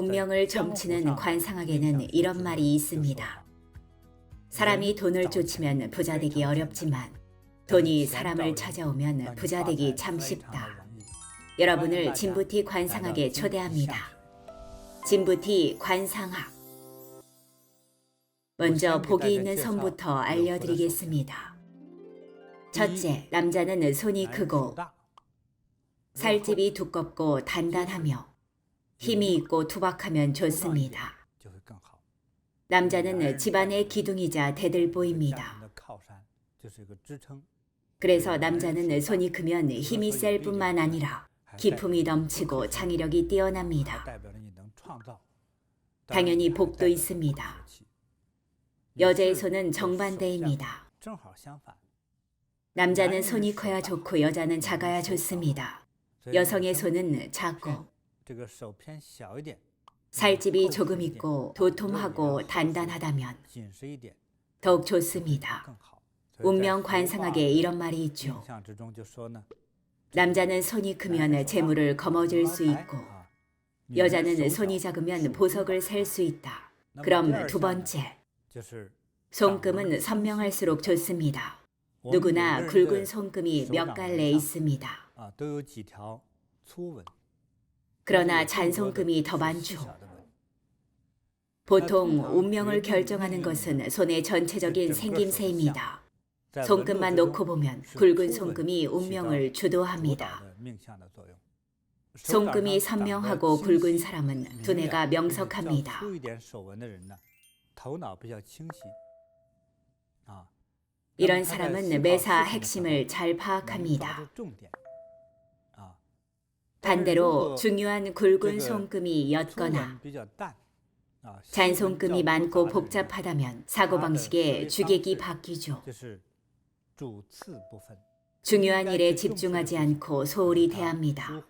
운명을 점치는 관상학에는 이런 말이 있습니다. 사람이 돈을 쫓으면 부자 되기 어렵지만 돈이 사람을 찾아오면 부자 되기 참 쉽다. 여러분을 진부티 관상학에 초대합니다. 진부티 관상학. 먼저 복이 있는 선부터 알려드리겠습니다. 첫째, 남자는 손이 크고 살집이 두껍고 단단하며 힘이 있고 투박하면 좋습니다. 남자는 집안의 기둥이자 대들보입니다. 그래서 남자는 손이 크면 힘이 셀 뿐만 아니라 기품이 넘치고 창의력이 뛰어납니다. 당연히 복도 있습니다. 여자의 손은 정반대입니다. 남자는 손이 커야 좋고 여자는 작아야 좋습니다. 여성의 손은 작고 살집이 조금 있고 도톰하고 단단하다면 더욱 좋습니다. 운명 관상학에 이런 말이 있죠. 남자는 손이 크면 재물을 거머쥘 수 있고 여자는 손이 작으면 보석을 셀 수 있다. 그럼 두 번째, 손금은 선명할수록 좋습니다. 누구나 굵은 손금이 몇 갈래 있습니다. 그러나 잔손금이 더 많죠. 보통 운명을 결정하는 것은 손의 전체적인 생김새입니다. 손금만 놓고 보면 굵은 손금이 운명을 주도합니다. 손금이 선명하고 굵은 사람은 두뇌가 명석합니다. 이런 사람은 매사 핵심을 잘 파악합니다. 반대로 중요한 굵은 손금이 옅거나 잔손금이 많고 복잡하다면 사고방식의 주객이 바뀌죠. 중요한 일에 집중하지 않고 소홀히 대합니다.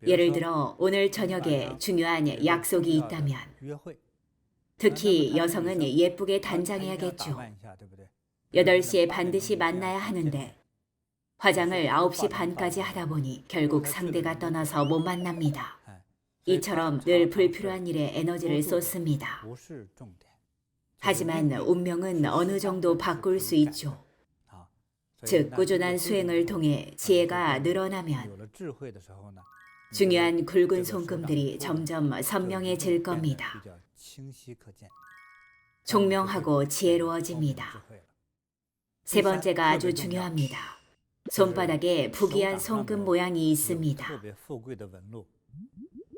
예를 들어 오늘 저녁에 중요한 약속이 있다면 특히 여성은 예쁘게 단장해야겠죠. 8시에 반드시 만나야 하는데 화장을 9시 반까지 하다 보니 결국 상대가 떠나서 못 만납니다. 이처럼 늘 불필요한 일에 에너지를 쏟습니다. 하지만 운명은 어느 정도 바꿀 수 있죠. 즉 꾸준한 수행을 통해 지혜가 늘어나면 중요한 굵은 손금들이 점점 선명해질 겁니다. 총명하고 지혜로워집니다. 세 번째가 아주 중요합니다. 손바닥에 부귀한 손금 모양이 있습니다.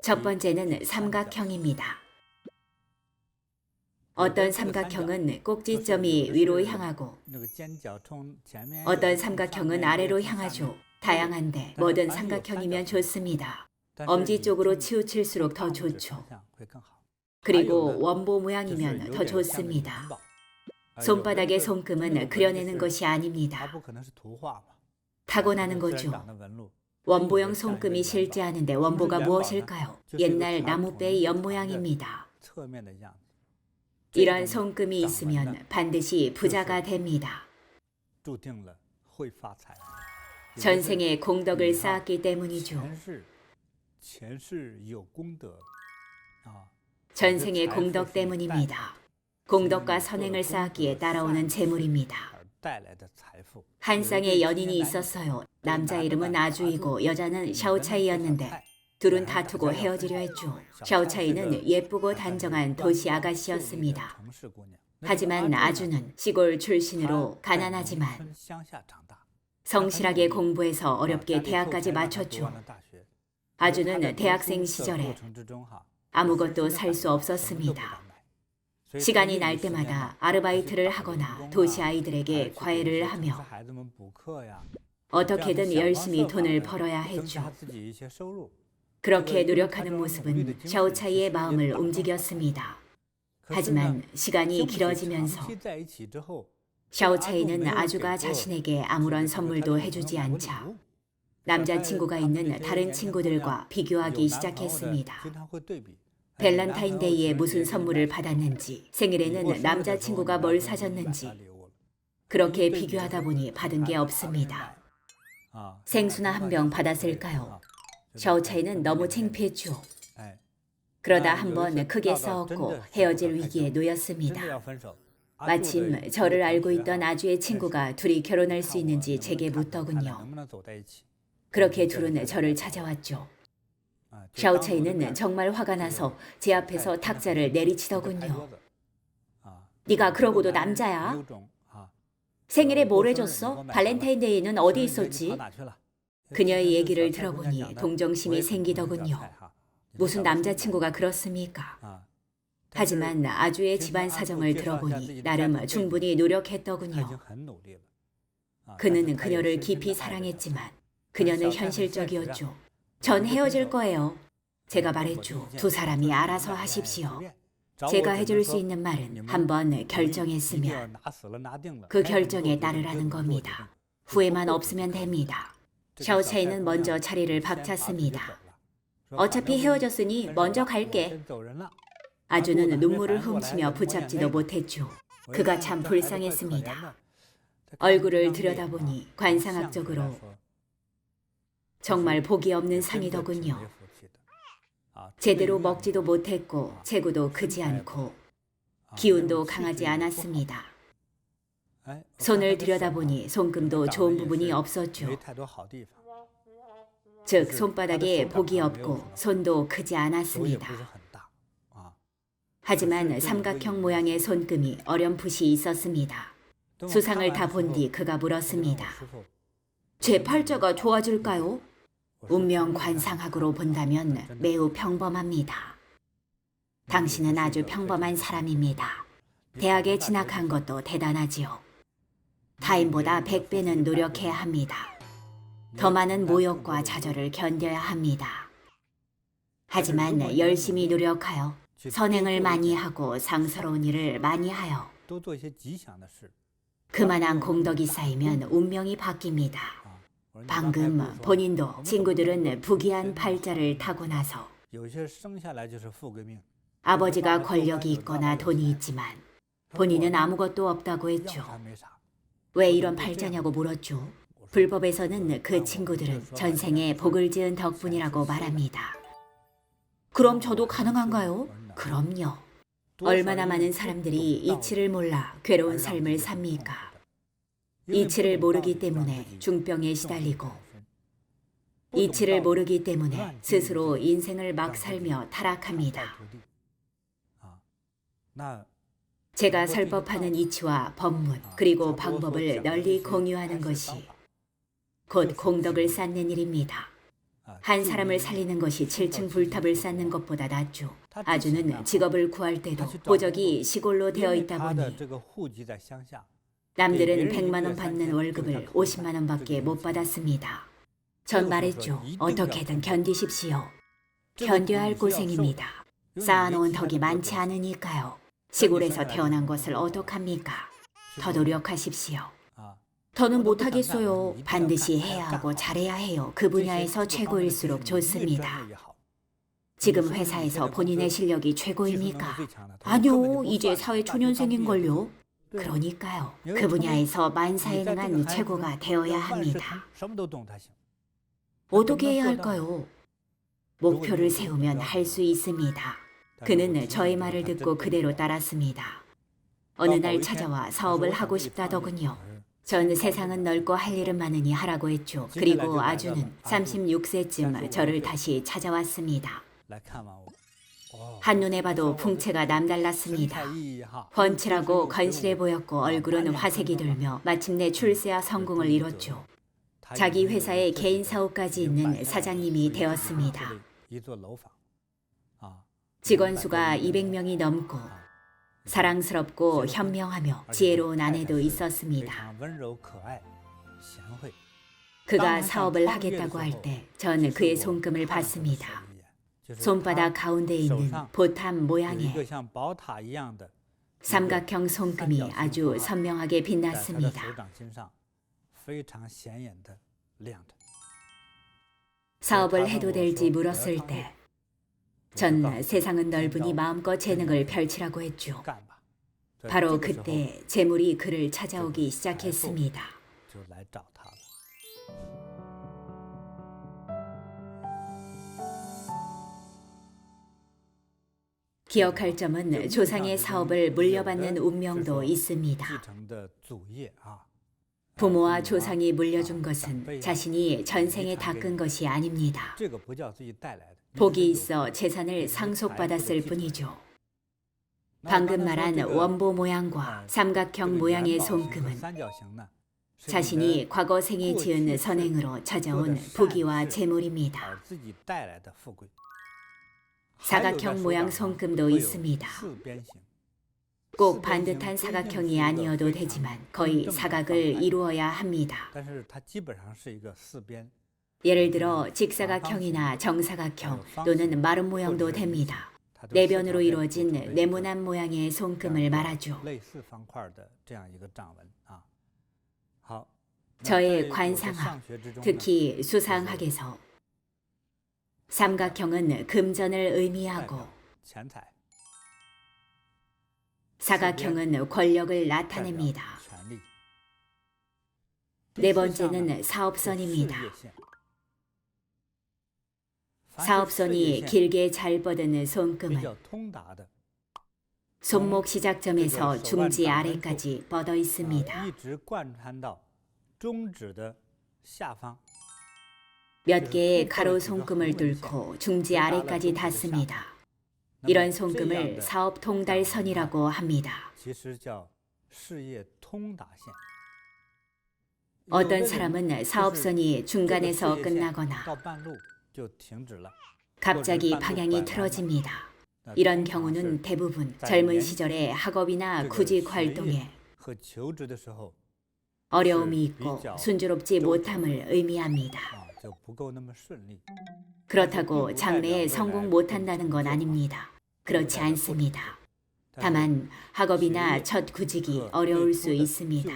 첫 번째는 삼각형입니다. 어떤 삼각형은 꼭지점이 위로 향하고 어떤 삼각형은 아래로 향하죠. 다양한데 뭐든 삼각형이면 좋습니다. 엄지 쪽으로 치우칠수록 더 좋죠. 그리고 원보 모양이면 더 좋습니다. 손바닥의 손금은 그려내는 것이 아닙니다. 타고나는 거죠. 원보형 손금이 실제 하는데 원보가 무엇일까요? 옛날 나무배의 옆모양입니다. 이런 손금이 있으면 반드시 부자가 됩니다. 전생에 공덕을 쌓았기 때문이죠. 전생의 공덕 때문입니다. 공덕과 선행을 쌓았기에 따라오는 재물입니다. 한 쌍의 연인이 있었어요. 남자 이름은 아주이고 여자는 샤오차이였는데 둘은 다투고 헤어지려 했죠. 샤오차이는 예쁘고 단정한 도시 아가씨였습니다. 하지만 아주는 시골 출신으로 가난하지만 성실하게 공부해서 어렵게 대학까지 마쳤죠. 아주는 대학생 시절에 아무것도 살 수 없었습니다. 시간이 날 때마다 아르바이트를 하거나 도시 아이들에게 과외를 하며 어떻게든 열심히 돈을 벌어야 했죠. 그렇게 노력하는 모습은 샤오차이의 마음을 움직였습니다. 하지만 시간이 길어지면서 샤오차이는 아주가 자신에게 아무런 선물도 해주지 않자 남자친구가 있는 다른 친구들과 비교하기 시작했습니다. 밸런타인데이에 무슨 선물을 받았는지, 생일에는 남자친구가 뭘 사줬는지 그렇게 비교하다 보니 받은 게 없습니다. 생수나 한 병 받았을까요? 샤오차이는 너무 창피했죠. 그러다 한번 크게 싸웠고 헤어질 위기에 놓였습니다. 마침 저를 알고 있던 아주의 친구가 둘이 결혼할 수 있는지 제게 묻더군요. 그렇게 둘은 저를 찾아왔죠. 샤오차이는 정말 화가 나서 제 앞에서 탁자를 내리치더군요. 네가 그러고도 남자야? 생일에 뭘 해줬어? 발렌타인데이는 어디 있었지? 그녀의 얘기를 들어보니 동정심이 생기더군요. 무슨 남자친구가 그렇습니까? 하지만 아주의 집안 사정을 들어보니 나름 충분히 노력했더군요. 그는 그녀를 깊이 사랑했지만 그녀는 현실적이었죠. 전 헤어질 거예요. 제가 말했죠. 두 사람이 알아서 하십시오. 제가 해줄 수 있는 말은 한번 결정했으면 그 결정에 따르라는 겁니다. 후회만 없으면 됩니다. 샤오차이는 먼저 자리를 박찼습니다. 어차피 헤어졌으니 먼저 갈게. 아주는 눈물을 훔치며 붙잡지도 못했죠. 그가 참 불쌍했습니다. 얼굴을 들여다보니 관상학적으로 정말 복이 없는 상이더군요. 제대로 먹지도 못했고 체구도 크지 않고 기운도 강하지 않았습니다. 손을 들여다보니 손금도 좋은 부분이 없었죠. 즉 손바닥에 복이 없고 손도 크지 않았습니다. 하지만 삼각형 모양의 손금이 어렴풋이 있었습니다. 수상을 다 본 뒤 그가 물었습니다. 제 팔자가 좋아질까요? 운명 관상학으로 본다면 매우 평범합니다. 당신은 아주 평범한 사람입니다. 대학에 진학한 것도 대단하지요. 타인보다 100배는 노력해야 합니다. 더 많은 모욕과 좌절을 견뎌야 합니다. 하지만 열심히 노력하여 선행을 많이 하고 상스러운 일을 많이 하여 그만한 공덕이 쌓이면 운명이 바뀝니다. 방금 본인도 친구들은 부귀한 팔자를 타고 나서 아버지가 권력이 있거나 돈이 있지만 본인은 아무것도 없다고 했죠. 왜 이런 팔자냐고 물었죠. 불법에서는 그 친구들은 전생에 복을 지은 덕분이라고 말합니다. 그럼 저도 가능한가요? 그럼요. 얼마나 많은 사람들이 이치를 몰라 괴로운 삶을 삽니까? 이치를 모르기 때문에 중병에 시달리고 이치를 모르기 때문에 스스로 인생을 막 살며 타락합니다. 제가 설법하는 이치와 법문 그리고 방법을 널리 공유하는 것이 곧 공덕을 쌓는 일입니다. 한 사람을 살리는 것이 7층 불탑을 쌓는 것보다 낫죠. 아주는 직업을 구할 때도 보적이 시골로 되어 있다 보니 남들은 100만 원 받는 월급을 50만 원밖에 못 받았습니다. 전 말했죠. 어떻게든 견디십시오. 견뎌야 할 고생입니다. 쌓아놓은 덕이 많지 않으니까요. 시골에서 태어난 것을 어떡합니까? 더 노력하십시오. 더는 못하겠어요. 반드시 해야 하고 잘해야 해요. 그 분야에서 최고일수록 좋습니다. 지금 회사에서 본인의 실력이 최고입니까? 아니요, 이제 사회초년생인걸요. 그러니까요. 그 분야에서 만사에 능한 최고가 되어야 합니다. 어떻게 해야 할까요? 목표를 세우면 할 수 있습니다. 그는 저의 말을 듣고 그대로 따랐습니다. 어느 날 찾아와 사업을 하고 싶다더군요. 전 세상은 넓고 할 일은 많으니 하라고 했죠. 그리고 아주는 36세쯤 저를 다시 찾아왔습니다. 한눈에 봐도 풍채가 남달랐습니다. 훤칠하고 건실해 보였고 얼굴은 화색이 돌며 마침내 출세와 성공을 이뤘죠. 자기 회사에 개인 사업까지 있는 사장님이 되었습니다. 직원 수가 200명이 넘고 사랑스럽고 현명하며 지혜로운 아내도 있었습니다. 그가 사업을 하겠다고 할 때 전 그의 손금을 봤습니다. 손바닥 가운데 있는 보탑 모양의 삼각형 손금이 아주 선명하게 빛났습니다. 사업을 해도 될지 물었을 때 전 세상은 넓으니 마음껏 재능을 펼치라고 했죠. 바로 그때 재물이 그를 찾아오기 시작했습니다. 기억할 점은 조상의 사업을 물려받는 운명도 있습니다. 부모와 조상이 물려준 것은 자신이 전생에 닦은 것이 아닙니다. 복이 있어 재산을 상속받았을 뿐이죠. 방금 말한 원보 모양과 삼각형 모양의 손금은 자신이 과거 생에 지은 선행으로 찾아온 부귀와 재물입니다. 사각형 모양 손금도 있습니다. 꼭 반듯한 사각형이 아니어도 되지만 거의 사각을 이루어야 합니다. 예를 들어 직사각형이나 정사각형 또는 마름 모양도 됩니다. 내변으로 이루어진 네모난 모양의 손금을 말하죠. 저의 관상학, 특히 수상학에서 삼각형은 금전을 의미하고 사각형은 권력을 나타냅니다. 네 번째는 사업선입니다. 사업선이 길게 잘 뻗은 손금은 손목 시작점에서 중지 아래까지 뻗어 있습니다. 몇 개의 가로 손금을 뚫고 중지 아래까지 닿습니다. 이런 손금을 사업 통달선이라고 합니다. 어떤 사람은 사업선이 중간에서 끝나거나 갑자기 방향이 틀어집니다. 이런 경우는 대부분 젊은 시절의 학업이나 구직 활동에 어려움이 있고 순조롭지 못함을 의미합니다. 그렇다고 장래에 성공 못한다는 건 아닙니다. 그렇지 않습니다. 다만 학업이나 첫 구직이 어려울 수 있습니다.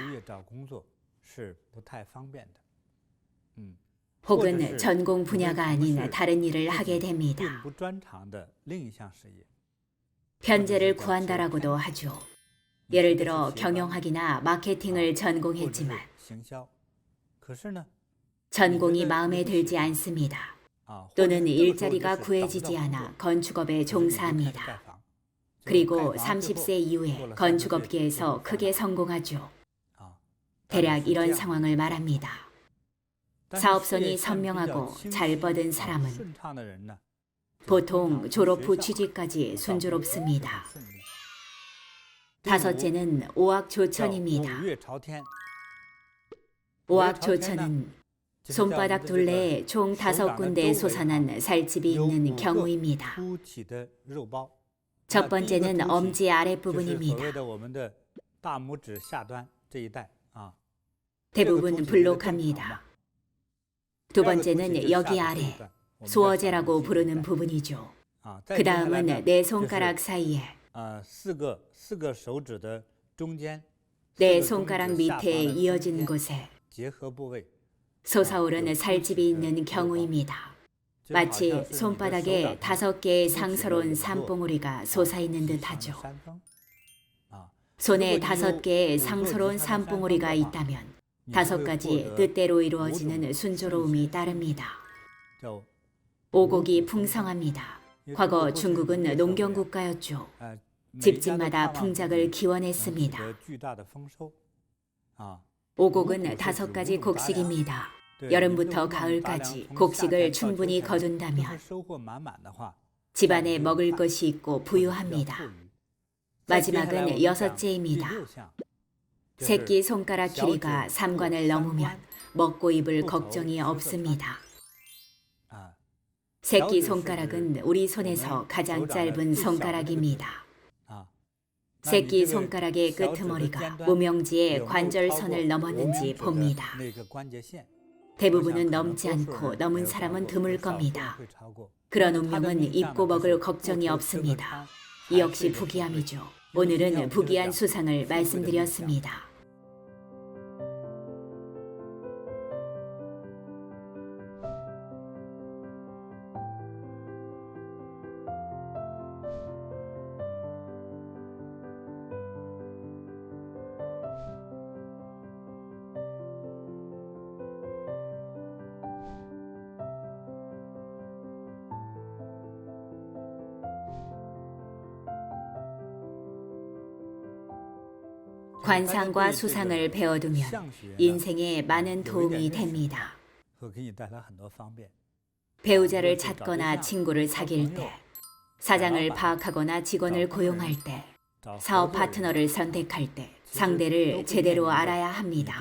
혹은 전공 분야가 아닌 다른 일을 하게 됩니다. 편제를 구한다라고도 하죠. 예를 들어 경영학이나 마케팅을 전공했지만 전공이 마음에 들지 않습니다. 또는 일자리가 구해지지 않아 건축업에 종사합니다. 그리고 30세 이후에 건축업계에서 크게 성공하죠. 대략 이런 상황을 말합니다. 사업선이 선명하고 잘 뻗은 사람은 보통 졸업 후 취직까지 순조롭습니다. 다섯째는 오악조천입니다. 오악조천은 손바닥 둘레에 총 5군데 솟아난 살집이 있는 경우입니다. 첫 번째는 엄지 아랫부분입니다. 대부분 불록합니다. 두 번째는 여기 아래, 수어제라고 부르는 부분이죠. 그 다음은 네 손가락 사이에, 네 손가락 밑에 이어진 곳에 솟아오르는 살집이 있는 경우입니다. 마치 손바닥에 5개의 상서로운 산봉우리가 솟아있는 듯하죠. 손에 5개의 상서로운 산봉우리가 있다면 5가지 뜻대로 이루어지는 순조로움이 따릅니다. 오곡이 풍성합니다. 과거 중국은 농경국가였죠. 집집마다 풍작을 기원했습니다. 오곡은 5가지 곡식입니다. 여름부터 가을까지 곡식을 충분히 거둔다면 집안에 먹을 것이 있고 부유합니다. 마지막은 6째입니다. 새끼 손가락 길이가 3관을 넘으면 먹고 입을 걱정이 없습니다. 새끼 손가락은 우리 손에서 가장 짧은 손가락입니다. 새끼 손가락의 끄트머리가 무명지의 관절선을 넘었는지 봅니다. 대부분은 넘지 않고 넘은 사람은 드물 겁니다. 그런 운명은 입고 먹을 걱정이 없습니다. 이 역시 부귀함이죠. 오늘은 부귀한 수상을 말씀드렸습니다. 관상과 수상을 배워두면 인생에 많은 도움이 됩니다. 배우자를 찾거나 친구를 사귈 때, 사장을 파악하거나 직원을 고용할 때, 사업 파트너를 선택할 때 상대를 제대로 알아야 합니다.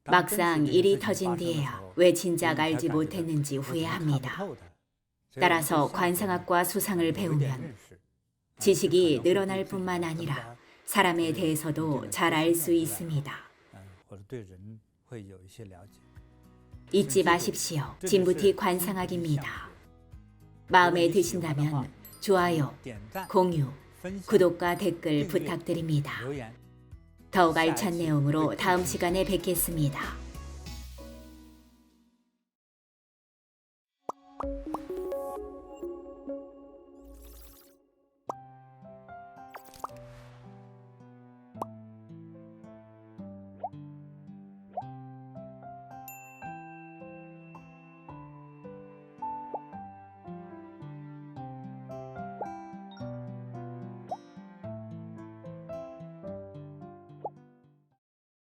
막상 일이 터진 뒤에야 왜 진작 알지 못했는지 후회합니다. 따라서 관상학과 수상을 배우면 지식이 늘어날 뿐만 아니라 사람에 대해서도 잘 알 수 있습니다. 잊지 마십시오. 진부티 관상학입니다. 마음에 드신다면 좋아요, 공유, 구독과 댓글 부탁드립니다. 더욱 알찬 내용으로 다음 시간에 뵙겠습니다.